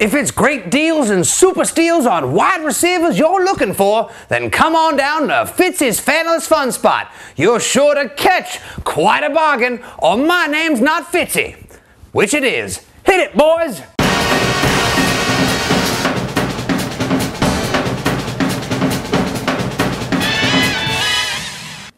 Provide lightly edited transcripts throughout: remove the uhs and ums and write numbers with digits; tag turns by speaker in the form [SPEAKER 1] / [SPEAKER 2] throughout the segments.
[SPEAKER 1] If it's great deals and super steals on wide receivers you're looking for, then come on down to Fitzy's Fanless Fun Spot. You're sure to catch quite a bargain, or my name's not Fitzy. Which it is. Hit it, boys!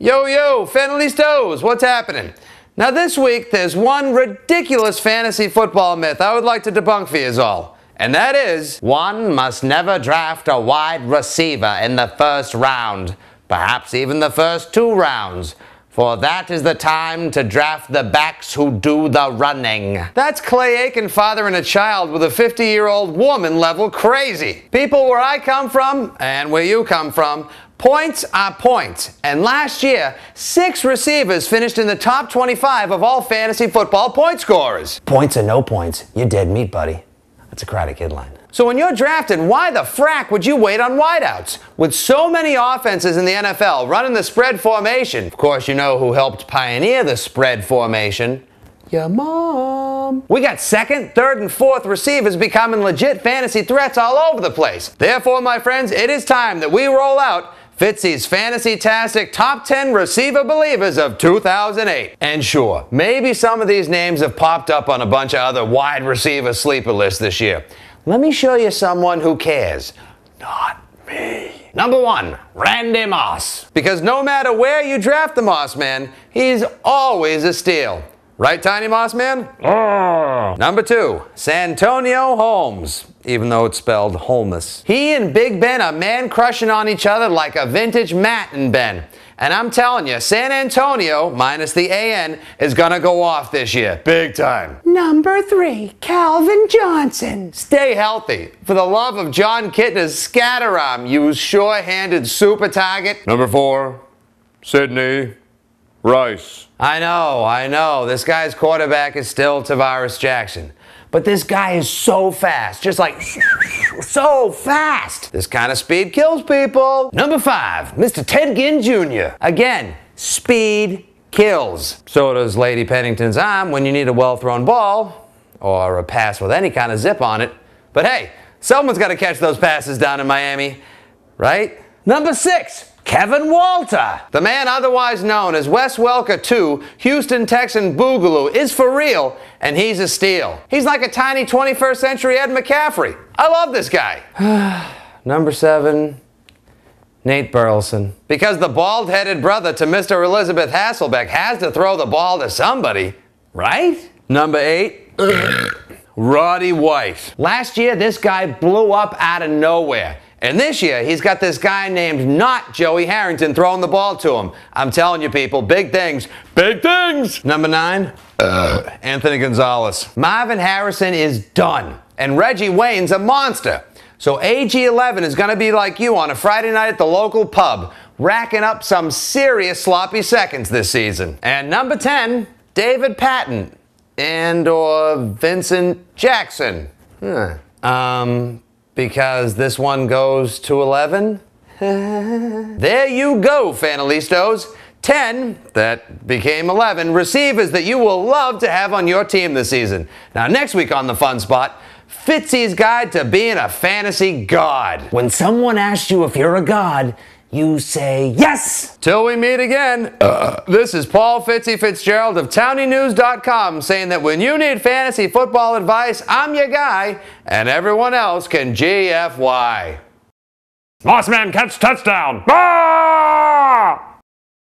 [SPEAKER 1] Yo, yo, Fanalistos, what's happening? Now this week, there's one ridiculous fantasy football myth I would like to debunk for you all. And that is, one must never draft a wide receiver in the first round, perhaps even the first 2 rounds, for that is the time to draft the backs who do the running. That's Clay Aiken fathering a child with a 50-year-old woman level crazy. People where I come from, and where you come from, points are points. And last year, 6 receivers finished in the top 25 of all fantasy football point scorers. Points or no points, you're dead meat, buddy. That's a Karate Kid line. So when you're drafted, why the frack would you wait on wideouts? With so many offenses in the NFL running the spread formation, of course you know who helped pioneer the spread formation? Your mom. We got 2nd, 3rd, and 4th receivers becoming legit fantasy threats all over the place. Therefore, my friends, it is time that we roll out Fitzy's Fantasy-tastic Top 10 Receiver Believers of 2008. And sure, maybe some of these names have popped up on a bunch of other wide receiver sleeper lists this year. Let me show you someone who cares. Not me. Number 1, Randy Moss. Because no matter where you draft the Moss Man, he's always a steal. Right, Tiny Moss Man? Number 2, Santonio Holmes, even though it's spelled Holmes. He and Big Ben are man-crushing on each other like a vintage Matt and Ben. And I'm telling you, San Antonio, minus the AN, is gonna go off this year. Big time. Number 3, Calvin Johnson. Stay healthy. For the love of John Kitna's scatterarm, you sure-handed super target.
[SPEAKER 2] Number 4, Sidney Rice.
[SPEAKER 1] I know. This guy's quarterback is still Tavares Jackson. But this guy is so fast. Just like, so fast. This kind of speed kills people. Number 5, Mr. Ted Ginn Jr. Again, speed kills. So does Lady Pennington's arm when you need a well-thrown ball, or a pass with any kind of zip on it. But hey, someone's got to catch those passes down in Miami, right? Number 6, Kevin Walter. The man otherwise known as Wes Welker 2, Houston Texan Boogaloo, is for real, and he's a steal. He's like a tiny 21st century Ed McCaffrey. I love this guy. Number 7, Nate Burleson. Because the bald-headed brother to Mr. Elizabeth Hasselbeck has to throw the ball to somebody, right? Number 8, Roddy White. Last year, this guy blew up out of nowhere. And this year, he's got this guy named not Joey Harrington throwing the ball to him. I'm telling you, people, big things. Big things! Number 9, Anthony Gonzalez. Marvin Harrison is done. And Reggie Wayne's a monster. So AG11 is going to be like you on a Friday night at the local pub, racking up some serious sloppy seconds this season. And number 10, David Patton. And/or Vincent Jackson. Because this one goes to 11? There you go, Fanalistos. 10, that became 11, receivers that you will love to have on your team this season. Now, next week on the Fun Spot, Fitzy's Guide to Being a Fantasy God. When someone asks you if you're a god, you say yes! Till we meet again, this is Paul Fitzy Fitzgerald of TownieNews.com saying that when you need fantasy football advice, I'm your guy, and everyone else can GFY.
[SPEAKER 2] Mossman catch touchdown. Ah!